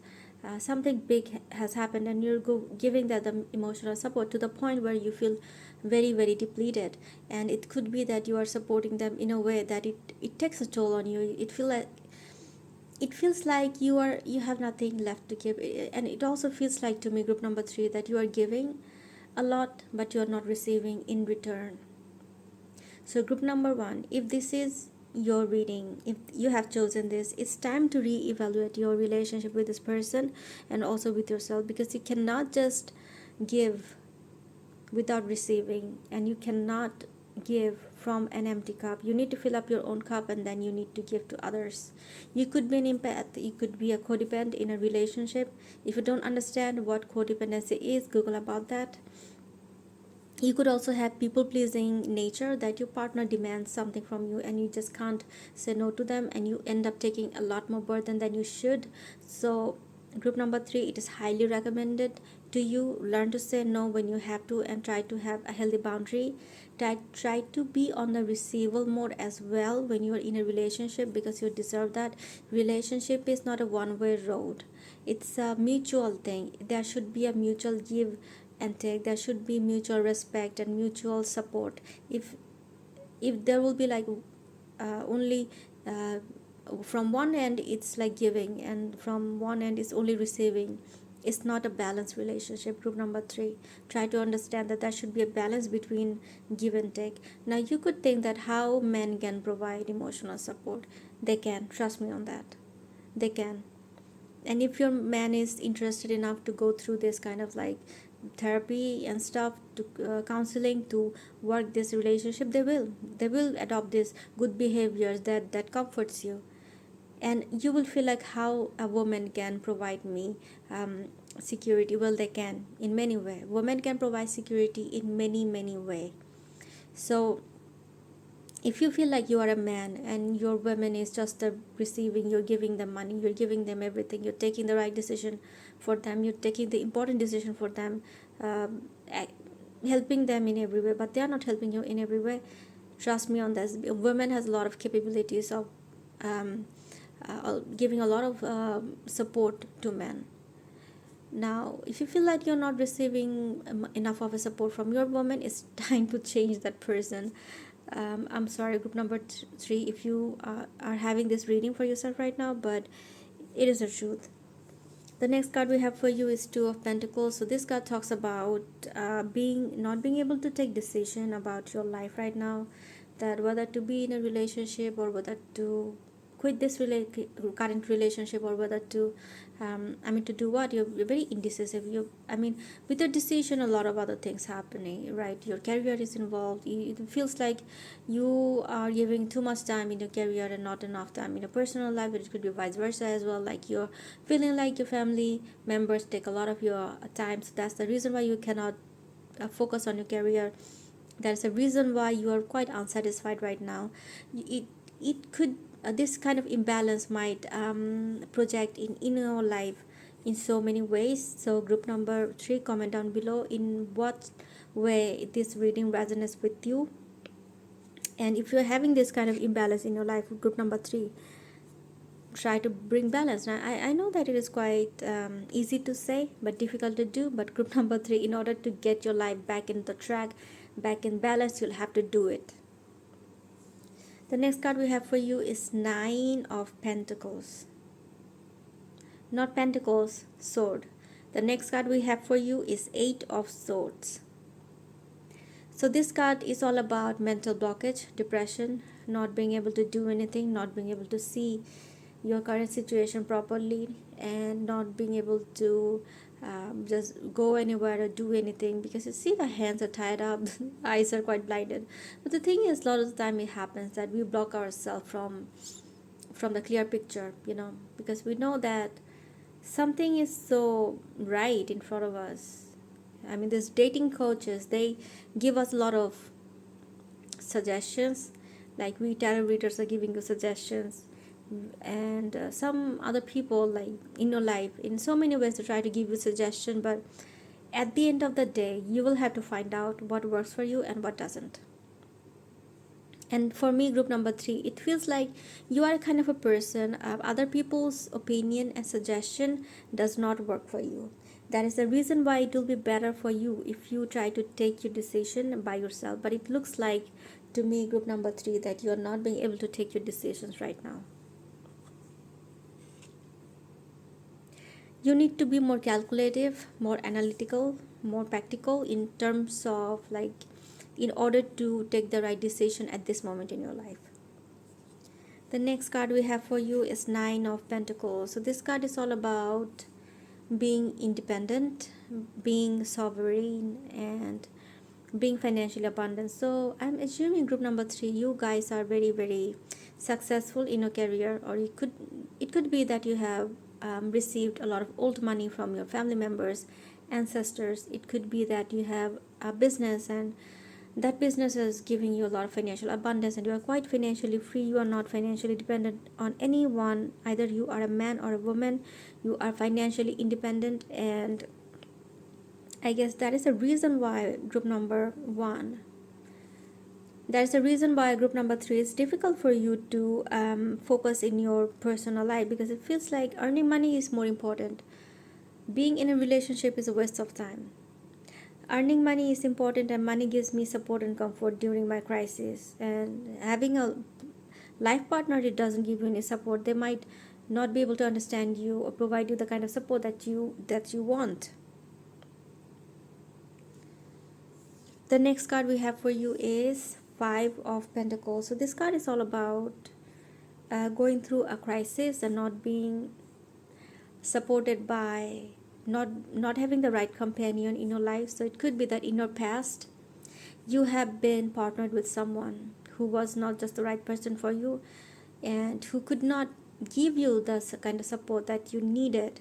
something big has happened, and you're giving that the emotional support to the point where you feel very very depleted. And it could be that you are supporting them in a way that it takes a toll on you. It feels like you have nothing left to give. And it also feels like to me, group number 3, that you are giving a lot but you are not receiving in return. So group number 1, if this is your reading, if you have chosen this, it's time to re-evaluate your relationship with this person and also with yourself, because you cannot just give without receiving, and you cannot give from an empty cup. You need to fill up your own cup, and then you need to give to others. You could be an empath, you could be a codependent in a relationship. If you don't understand what codependency is, Google about that. You could also have people pleasing nature, that your partner demands something from you and you just can't say no to them, and you end up taking a lot more burden than you should. So group number 3, it is highly recommended to you, learn to say no when you have to, and try to have a healthy boundary. Try to be on the receival mode as well when you are in a relationship, because you deserve that. Relationship is not a one-way road. It's a mutual thing. There should be a mutual give and take. There should be mutual respect and mutual support. If there will be like only from one end it's like giving, and from one end it's only receiving, it's not a balanced relationship. Group number 3, try to understand that there should be a balance between give and take. Now you could think that how men can provide emotional support. They can, trust me on that. They can. And if your man is interested enough to go through this kind of like therapy and stuff, to counseling to work this relationship, they will adopt this good behaviors that comforts you. And you will feel like how a woman can provide me security. Well, they can in many way. Women can provide security in many way. So if you feel like you are a man and your woman is just receiving, you're giving them money, you're giving them everything, you're taking the right decision for them, you're taking the important decision for them, um, helping them in every way, but they are not helping you in every way, trust me on this. A woman has a lot of capabilities of um, giving a lot of support to men. Now if you feel like you're not receiving enough of a support from your woman, it's time to change that person. I'm sorry, group number 3, if you are having this reading for yourself right now, but it is the truth. The next card we have for you is Two of Pentacles. So this card talks about being not being able to take decision about your life right now, that whether to be in a relationship or whether to quit this current relationship, or whether to to do what. You're very indecisive. With your decision a lot of other things happening, right? Your career is involved. It feels like you are giving too much time in your career and not enough time in your personal life. It could be vice versa as well, like you're feeling like your family members take a lot of your time, so that's the reason why you cannot focus on your career. That's a reason why you are quite unsatisfied right now. It could This kind of imbalance might project in your life in so many ways. So group number 3, comment down below in what way this reading resonates with you. And if you're having this kind of imbalance in your life, group number 3, try to bring balance. Now I know that it is quite easy to say but difficult to do, but group number 3, in order to get your life back in the track, back in balance, you'll have to do it. The next card we have for you is Nine of Pentacles. Not Pentacles, Sword. The next card we have for you is Eight of Swords. So this card is all about mental blockage, depression, not being able to do anything, not being able to see your current situation properly, and not being able to just go anywhere or do anything, because you see the hands are tied up, eyes are quite blinded. But the thing is, a lot of the time it happens that we block ourselves from the clear picture, because we know that something is so right in front of us. These dating coaches, they give us a lot of suggestions, like we tarot readers are giving you suggestions, and some other people like in your life in so many ways to try to give you suggestion. But at the end of the day, you will have to find out what works for you and what doesn't. And for me, group number 3, it feels like you are kind of a person, other people's opinion and suggestion does not work for you. That is the reason why it will be better for you if you try to take your decision by yourself. But it looks like to me, group number 3, that you are not being able to take your decisions right now. You need to be more calculative, more analytical, more practical in terms of in order to take the right decision at this moment in your life. The next card we have for you is Nine of Pentacles. So this card is all about being independent, being sovereign, and being financially abundant. So I'm assuming group number 3, you guys are very successful in your career, or it could be that you have received a lot of old money from your family members, ancestors. It could be that you have a business, and that business is giving you a lot of financial abundance, and you are quite financially free. You are not financially dependent on anyone. Either you are a man or a woman, you are financially independent. And I guess that is the reason why group number 1, That's the reason why group number three is difficult for you to focus in your personal life, because it feels like earning money is more important. Being in a relationship is a waste of time. Earning money is important, and money gives me support and comfort during my crisis. And having a life partner, it doesn't give you any support. They might not be able to understand you or provide you the kind of support that you want. The next card we have for you is Five of Pentacles. So this card is all about going through a crisis and not being supported by, not having the right companion in your life. So it could be that in your past you have been partnered with someone who was not just the right person for you, and who could not give you the kind of support that you needed,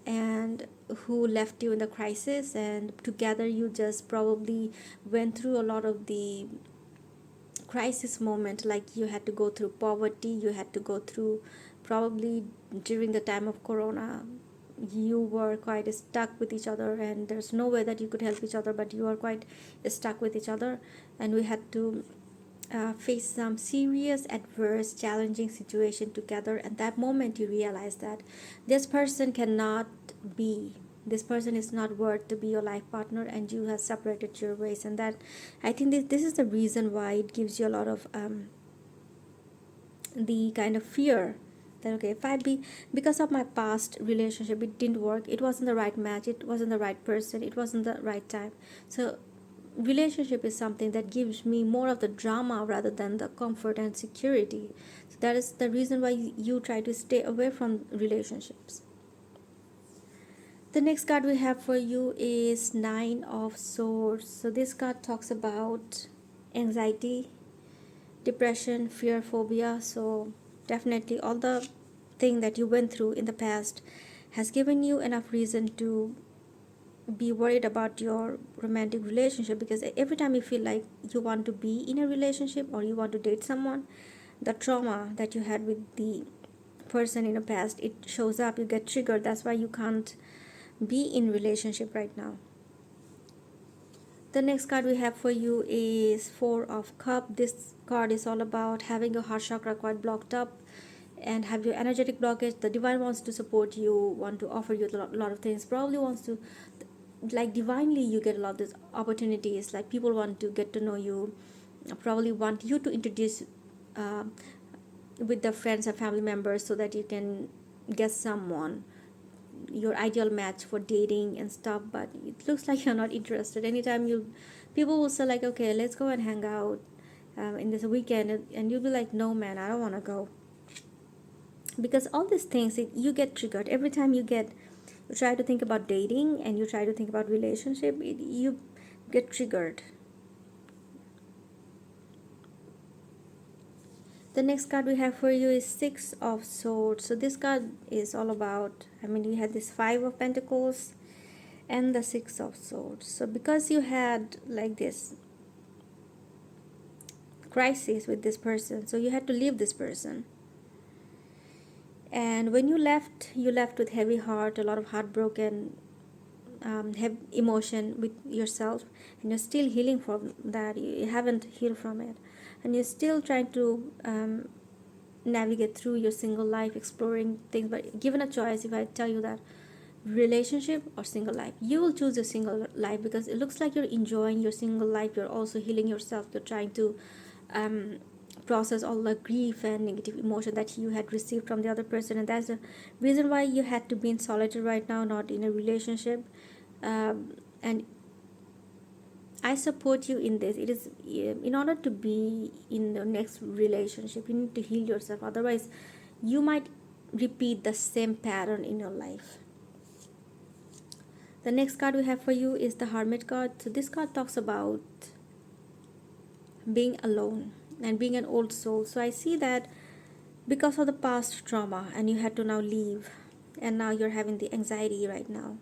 and who left you in the crisis, and together you just probably went through a lot of the crisis moment, like you had to go through poverty, you had to go through, probably during the time of corona, you were quite stuck with each other, and there's no way that you could help each other, but you are quite stuck with each other, and we had to face some serious, adverse, challenging situation together. And that moment you realize that this person cannot be, this person is not worth to be your life partner, and you have separated your ways. And that, I think this is the reason why it gives you a lot of the kind of fear that, okay, if I be, because of my past relationship, it didn't work, it wasn't the right match, it wasn't the right person, it wasn't the right time. So relationship is something that gives me more of the drama rather than the comfort and security. So that is the reason why you try to stay away from relationships. The next card we have for you is Nine of Swords. So this card talks about anxiety, depression, fear, phobia. So definitely all the thing that you went through in the past has given you enough reason to be worried about your romantic relationship, because every time you feel like you want to be in a relationship or you want to date someone, the trauma that you had with the person in the past, it shows up, you get triggered. That's why you can't be in relationship right now. The next card we have for you is Four of Cups. This card is all about having your heart chakra quite blocked up and have your energetic blockage. The divine wants to support you, want to offer you a lot of things, probably wants to, like, divinely you get a lot of these opportunities, like people want to get to know you, probably want you to introduce uh, with the friends and family members, so that you can get someone, your ideal match for dating and stuff. But it looks like you're not interested. Anytime you, people will say like, okay, let's go and hang out in this weekend, and you'll be like, no man, I don't want to go. Because all these things, you get triggered every time you try to think about dating and you try to think about relationship, you get triggered. The next card we have for you is Six of Swords. So this card is all about, you had this Five of Pentacles and the Six of Swords. So because you had like this crisis with this person, so you had to leave this person, and when you left with heavy heart, a lot of heartbroken, have emotion with yourself, and you're still healing from that. You haven't healed from it, and you're still trying to navigate through your single life, exploring things. But given a choice, if I tell you that relationship or single life, you will choose your single life, because it looks like you're enjoying your single life, you're also healing yourself, you're trying to um, process all the grief and negative emotion that you had received from the other person. And that's the reason why you had to be in solitude right now, not in a relationship. And I support you in this. It is, in order to be in the next relationship, you need to heal yourself, otherwise you might repeat the same pattern in your life. The next card we have for you is the Hermit card. So this card talks about being alone and being an old soul. So I see that because of the past trauma, and you had to now leave, and now you're having the anxiety right now.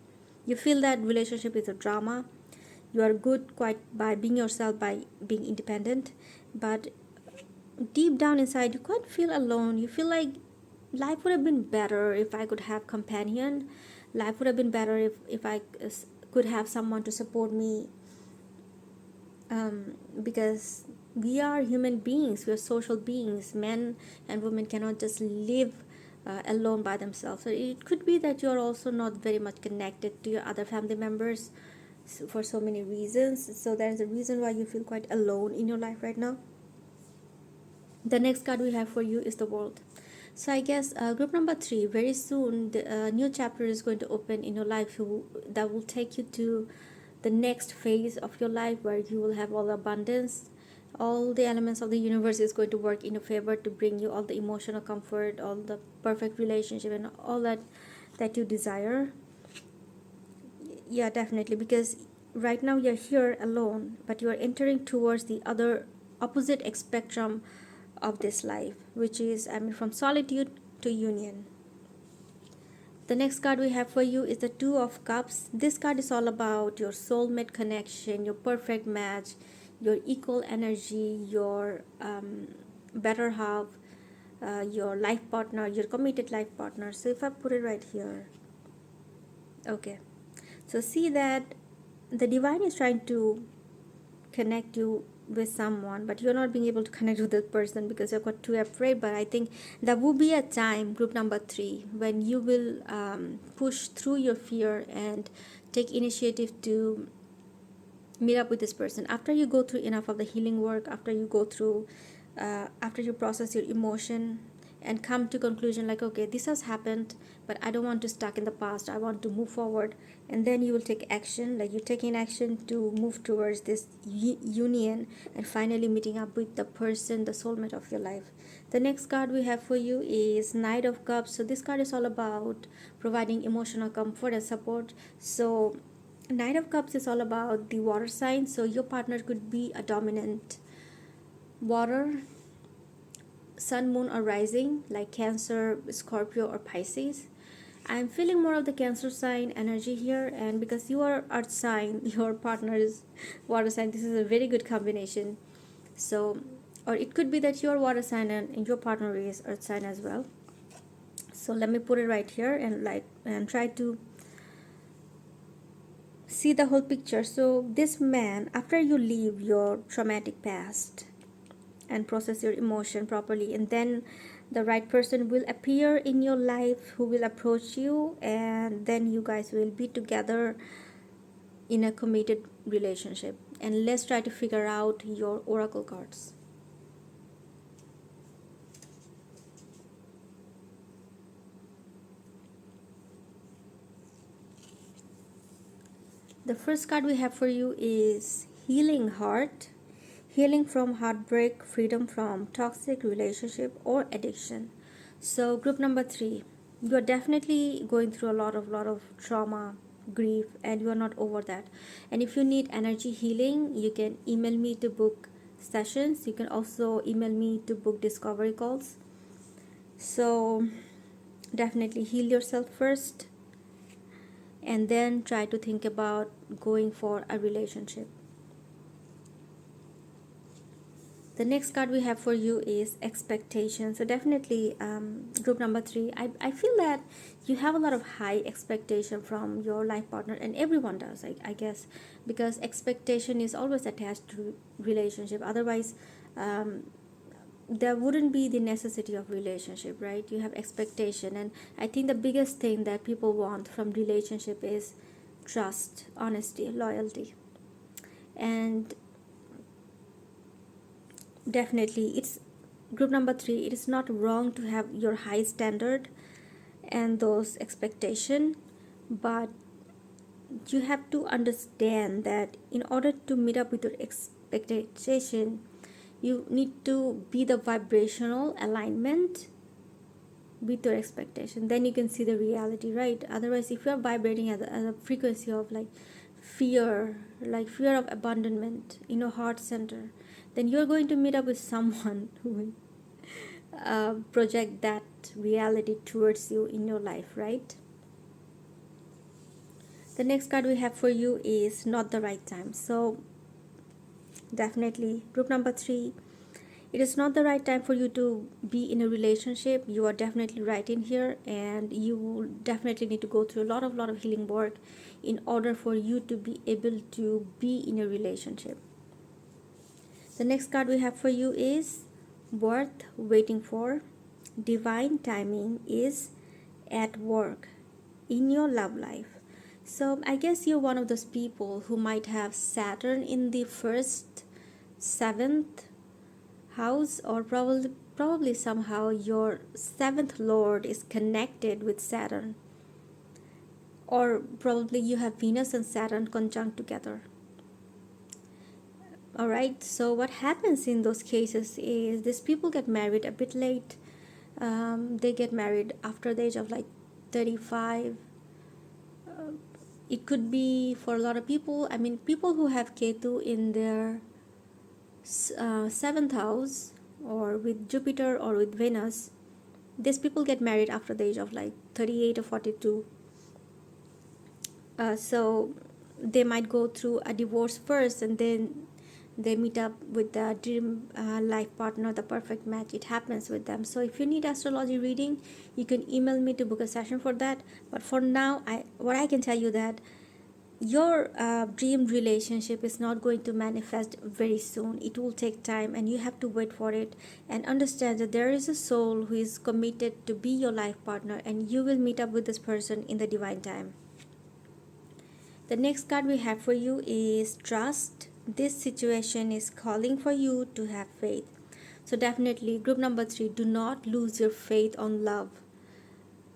You feel that relationship is a drama. You are good quite by being yourself, by being independent, but deep down inside you quite feel alone. You feel like life would have been better if I could have companion. Life would have been better if I could have someone to support me, because We are human beings, we are social beings. Men and women cannot just live alone by themselves. So it could be that you're also not very much connected to your other family members, for so many reasons. So there's a reason why you feel quite alone in your life right now. The next card we have for you is the world. So I guess group number 3, very soon the new chapter is going to open in your life that will take you to the next phase of your life, where you will have all the abundance. All the elements of the universe is going to work in your favor to bring you all the emotional comfort, all the perfect relationship, and all that you desire. Yeah, definitely, because right now you're here alone, but you're entering towards the other opposite spectrum of this life, which is, I mean, from solitude to union. The next card we have for you is the Two of Cups. This card is all about your soulmate connection, your perfect match, your equal energy, your better half, your life partner, your committed life partner. So if I put it right here, okay. So see that the divine is trying to connect you with someone, but you're not being able to connect with that person because you're got too afraid. But I think there will be a time, group number 3, when you will push through your fear and take initiative to meet up with this person after you go through enough of the healing work, after you go through after you process your emotion and come to conclusion like, okay, this has happened, but I don't want to stuck in the past, I want to move forward. And then you will take action, like you're taking action to move towards this union and finally meeting up with the person, the soulmate of your life. The next card we have for you is Knight of Cups. So this card is all about providing emotional comfort and support. So Knight of Cups is all about the water sign. So your partner could be a dominant water, sun, moon, or rising, like Cancer, Scorpio, or Pisces. I'm feeling more of the Cancer sign energy here, and because you are earth sign, your partner is water sign, this is a very good combination. So, or it could be that you're water sign and your partner is earth sign as well. So let me put it right here and try to see the whole picture. So this man, after you leave your traumatic past and process your emotion properly, and then the right person will appear in your life who will approach you, and then you guys will be together in a committed relationship. And let's try to figure out your oracle cards. The first card we have for you is Healing Heart. Healing from heartbreak, freedom from toxic relationship or addiction. So group number 3, you're definitely going through a lot of trauma, grief, and you are not over that. And if you need energy healing, you can email me to book sessions. You can also email me to book discovery calls. So definitely heal yourself first, and then try to think about going for a relationship. The next card we have for you is Expectation. So definitely group number 3, I feel that you have a lot of high expectation from your life partner, and everyone does, I guess, because expectation is always attached to relationship. Otherwise there wouldn't be the necessity of relationship, right? You have expectation, and I think the biggest thing that people want from relationship is trust, honesty, loyalty. And definitely it's group number 3, it is not wrong to have your high standard and those expectation, but you have to understand that in order to meet up with your expectation, you need to be the vibrational alignment with your expectation. Then you can see the reality, right? Otherwise, if you are vibrating at a frequency of fear, like fear of abandonment in your heart center, then you're going to meet up with someone who will project that reality towards you in your life, right? The next card we have for you is Not the Right Time. So definitely group number 3, it is not the right time for you to be in a relationship. You are definitely right in here, and you will definitely need to go through a lot of healing work in order for you to be able to be in a relationship. The next card we have for you is worth waiting for. Divine timing is at work in your love life. So I guess you're one of those people who might have Saturn in the first, seventh house, or probably somehow your seventh lord is connected with Saturn, or probably you have Venus and Saturn conjunct together. All right, so what happens in those cases is these people get married a bit late. They get married after the age of like 35. It could be for a lot of people. I mean, people who have Ketu in their seventh house, or with Jupiter or with Venus, these people get married after the age of like 38 or 42. So they might go through a divorce first, and then they meet up with the dream life partner, the perfect match. It happens with them. So if you need astrology reading, you can email me to book a session for that. But for now, what I can tell you that your dream relationship is not going to manifest very soon. It will take time, and you have to wait for it, and understand that there is a soul who is committed to be your life partner, and you will meet up with this person in the divine time. The next card we have for you is trust. This situation is calling for you to have faith. So definitely, group number 3, do not lose your faith on love,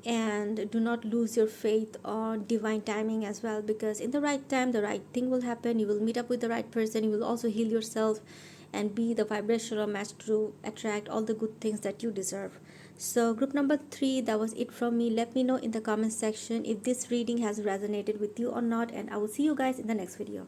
and do not lose your faith on divine timing as well, because in the right time the right thing will happen. You will meet up with the right person. You will also heal yourself and be the vibrational match to attract all the good things that you deserve. So group number 3, that was it from me. Let me know in the comment section if this reading has resonated with you or not, and I will see you guys in the next video.